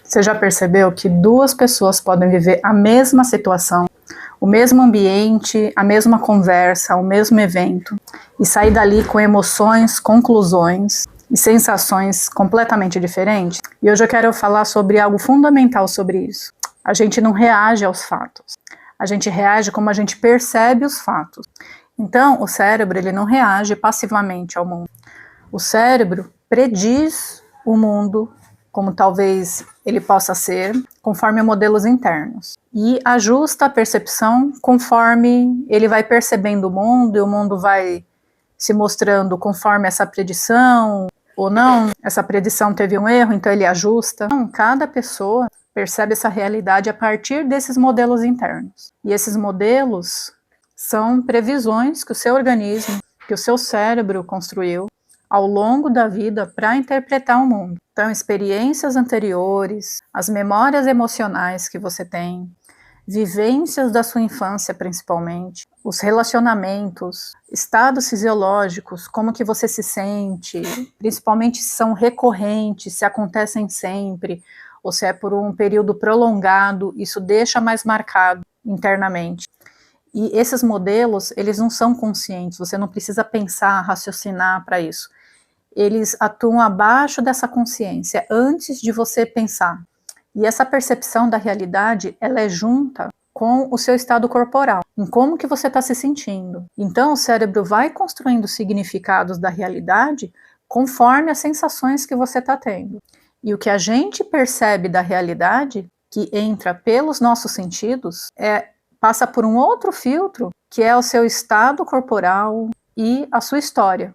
Você já percebeu que duas pessoas podem viver a mesma situação, o mesmo ambiente, a mesma conversa, o mesmo evento, e sair dali com emoções, conclusões e sensações completamente diferentes? E hoje eu quero falar sobre algo fundamental sobre isso. A gente não reage aos fatos. A gente reage como a gente percebe os fatos. Então, o cérebro ele não reage passivamente ao mundo. O cérebro prediz o mundo como talvez ele possa ser, conforme modelos internos. E ajusta a percepção conforme ele vai percebendo o mundo, e o mundo vai se mostrando conforme essa predição, ou não, essa predição teve um erro, então ele ajusta. Então, cada pessoa percebe essa realidade a partir desses modelos internos. E esses modelos são previsões que o seu organismo, que o seu cérebro construiu ao longo da vida para interpretar o mundo. Então, experiências anteriores, as memórias emocionais que você tem, vivências da sua infância principalmente, os relacionamentos, estados fisiológicos, como que você se sente, principalmente se são recorrentes, se acontecem sempre, ou se é por um período prolongado, isso deixa mais marcado internamente. E esses modelos, eles não são conscientes, você não precisa pensar, raciocinar para isso. Eles atuam abaixo dessa consciência, antes de você pensar. E essa percepção da realidade, ela é junta com o seu estado corporal, em como que você está se sentindo. Então, o cérebro vai construindo significados da realidade conforme as sensações que você está tendo. E o que a gente percebe da realidade, que entra pelos nossos sentidos, passa por um outro filtro, que é o seu estado corporal e a sua história,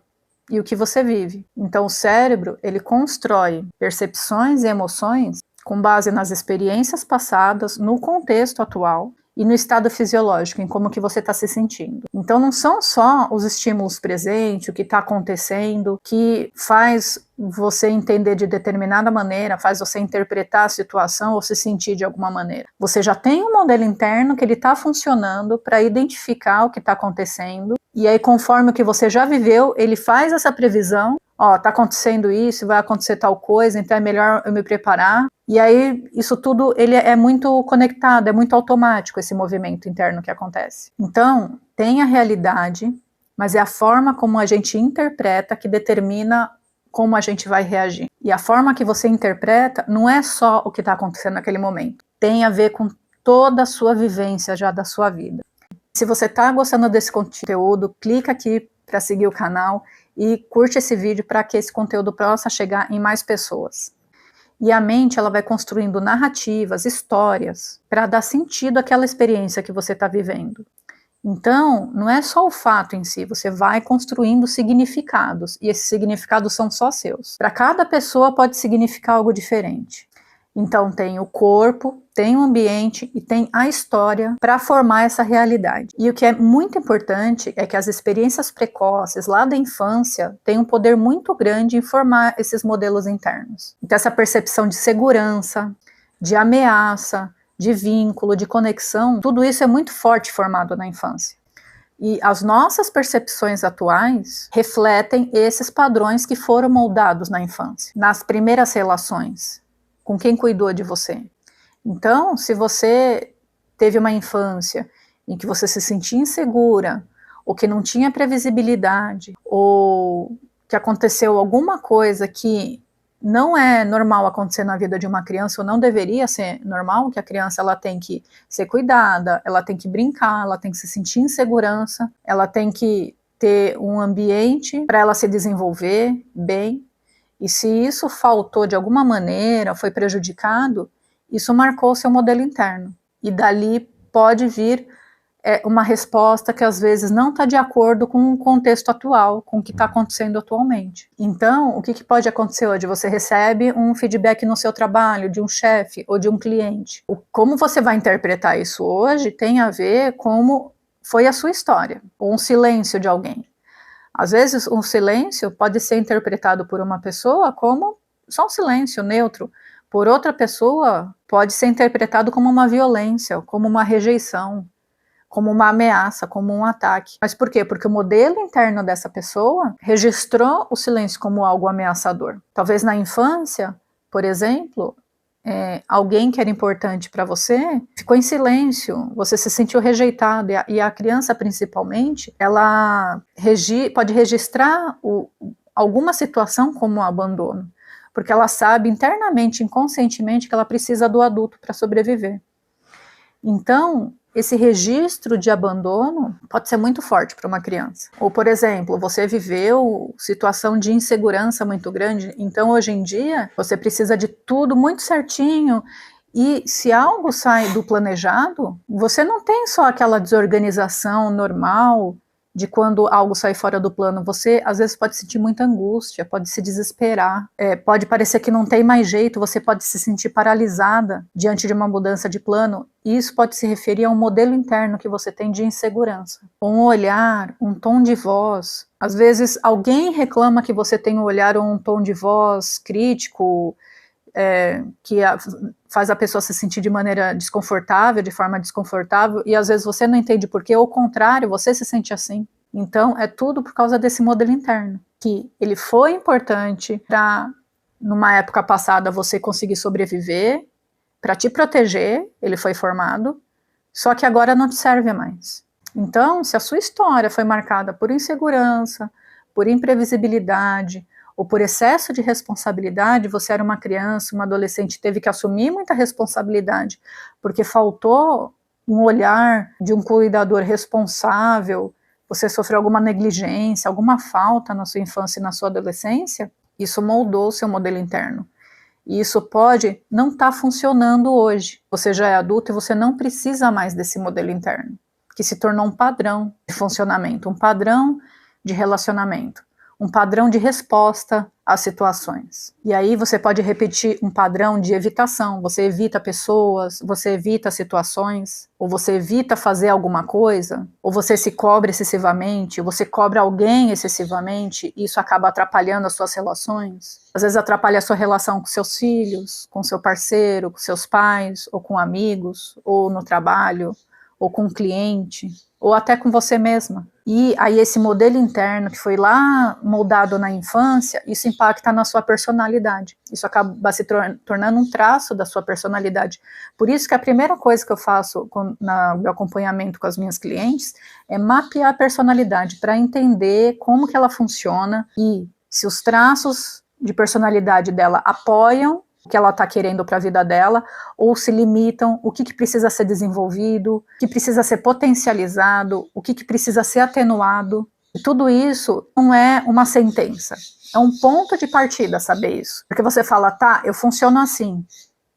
e o que você vive. Então o cérebro, ele constrói percepções e emoções com base nas experiências passadas, no contexto atual e no estado fisiológico, em como que você está se sentindo. Então não são só os estímulos presentes, o que está acontecendo, que faz você entender de determinada maneira, faz você interpretar a situação ou se sentir de alguma maneira. Você já tem um modelo interno que ele está funcionando para identificar o que está acontecendo, e aí conforme o que você já viveu, ele faz essa previsão, tá acontecendo isso, vai acontecer tal coisa, então é melhor eu me preparar. E aí, isso tudo, ele é muito conectado, é muito automático esse movimento interno que acontece. Então, tem a realidade, mas é a forma como a gente interpreta que determina como a gente vai reagir. E a forma que você interpreta não é só o que está acontecendo naquele momento. Tem a ver com toda a sua vivência já da sua vida. Se você está gostando desse conteúdo, clica aqui para seguir o canal e curte esse vídeo para que esse conteúdo possa chegar em mais pessoas. E a mente, ela vai construindo narrativas, histórias, para dar sentido àquela experiência que você está vivendo. Então, não é só o fato em si, você vai construindo significados, e esses significados são só seus. Para cada pessoa pode significar algo diferente. Então tem o corpo, tem o ambiente e tem a história para formar essa realidade. E o que é muito importante é que as experiências precoces lá da infância têm um poder muito grande em formar esses modelos internos. Então essa percepção de segurança, de ameaça, de vínculo, de conexão, tudo isso é muito forte formado na infância. E as nossas percepções atuais refletem esses padrões que foram moldados na infância, nas primeiras relações, com quem cuidou de você. Então, se você teve uma infância em que você se sentia insegura, ou que não tinha previsibilidade, ou que aconteceu alguma coisa que não é normal acontecer na vida de uma criança, ou não deveria ser normal, que a criança ela tem que ser cuidada, ela tem que brincar, ela tem que se sentir em segurança, ela tem que ter um ambiente para ela se desenvolver bem. E se isso faltou de alguma maneira, foi prejudicado, isso marcou o seu modelo interno. E dali pode vir uma resposta que às vezes não está de acordo com o contexto atual, com o que está acontecendo atualmente. Então, o que pode acontecer hoje? Você recebe um feedback no seu trabalho, de um chefe ou de um cliente. Como você vai interpretar isso hoje tem a ver com como foi a sua história, ou um silêncio de alguém. Às vezes, um silêncio pode ser interpretado por uma pessoa como só um silêncio neutro. Por outra pessoa, pode ser interpretado como uma violência, como uma rejeição, como uma ameaça, como um ataque. Mas por quê? Porque o modelo interno dessa pessoa registrou o silêncio como algo ameaçador. Talvez na infância, por exemplo, alguém que era importante para você ficou em silêncio, você se sentiu rejeitado, e a criança principalmente, ela pode registrar alguma situação como um abandono, porque ela sabe internamente, inconscientemente, que ela precisa do adulto para sobreviver. Então, esse registro de abandono pode ser muito forte para uma criança. Ou, por exemplo, você viveu situação de insegurança muito grande, então hoje em dia você precisa de tudo muito certinho, e se algo sai do planejado, você não tem só aquela desorganização normal de quando algo sai fora do plano. Você às vezes pode sentir muita angústia, pode se desesperar, pode parecer que não tem mais jeito, você pode se sentir paralisada diante de uma mudança de plano, e isso pode se referir a um modelo interno que você tem de insegurança. Um olhar, um tom de voz. Às vezes alguém reclama que você tem um olhar ou um tom de voz crítico, que faz a pessoa se sentir de maneira desconfortável, de forma desconfortável, e às vezes você não entende por quê, ou ao contrário, você se sente assim. Então, é tudo por causa desse modelo interno, que ele foi importante para, numa época passada, você conseguir sobreviver, para te proteger, ele foi formado, só que agora não te serve mais. Então, se a sua história foi marcada por insegurança, por imprevisibilidade, ou por excesso de responsabilidade, você era uma criança, uma adolescente, teve que assumir muita responsabilidade, porque faltou um olhar de um cuidador responsável, você sofreu alguma negligência, alguma falta na sua infância e na sua adolescência, isso moldou o seu modelo interno. E isso pode não estar funcionando hoje. Você já é adulto e você não precisa mais desse modelo interno, que se tornou um padrão de funcionamento, um padrão de relacionamento, um padrão de resposta às situações. E aí você pode repetir um padrão de evitação, você evita pessoas, você evita situações, ou você evita fazer alguma coisa, ou você se cobra excessivamente, ou você cobra alguém excessivamente, e isso acaba atrapalhando as suas relações. Às vezes atrapalha a sua relação com seus filhos, com seu parceiro, com seus pais, ou com amigos, ou no trabalho, ou com um cliente, ou até com você mesma. E aí esse modelo interno que foi lá moldado na infância, isso impacta na sua personalidade. Isso acaba se tornando um traço da sua personalidade. Por isso que a primeira coisa que eu faço no meu acompanhamento com as minhas clientes é mapear a personalidade, para entender como que ela funciona e se os traços de personalidade dela apoiam o que ela está querendo para a vida dela, ou se limitam, o que precisa ser desenvolvido, o que precisa ser potencializado, o que precisa ser atenuado. E tudo isso não é uma sentença, é um ponto de partida saber isso. Porque você fala, tá, eu funciono assim,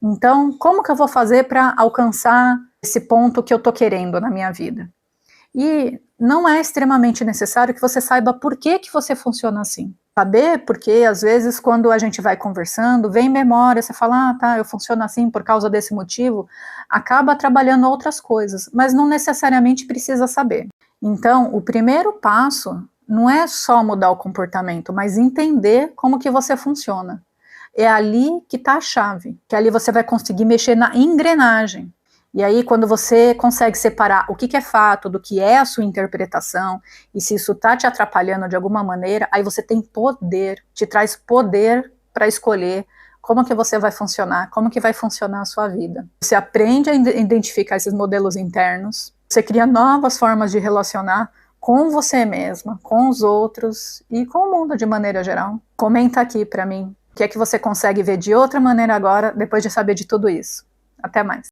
então como que eu vou fazer para alcançar esse ponto que eu estou querendo na minha vida? E não é extremamente necessário que você saiba por que você funciona assim. Saber, porque às vezes quando a gente vai conversando, vem memória, você fala, ah, tá, eu funciono assim por causa desse motivo, acaba trabalhando outras coisas, mas não necessariamente precisa saber. Então, o primeiro passo não é só mudar o comportamento, mas entender como que você funciona. É ali que está a chave, que ali você vai conseguir mexer na engrenagem. E aí, quando você consegue separar o que é fato do que é a sua interpretação, e se isso está te atrapalhando de alguma maneira, aí você tem poder, te traz poder para escolher como que você vai funcionar, como que vai funcionar a sua vida. Você aprende a identificar esses modelos internos, você cria novas formas de relacionar com você mesma, com os outros e com o mundo de maneira geral. Comenta aqui para mim o que é que você consegue ver de outra maneira agora, depois de saber de tudo isso. Até mais.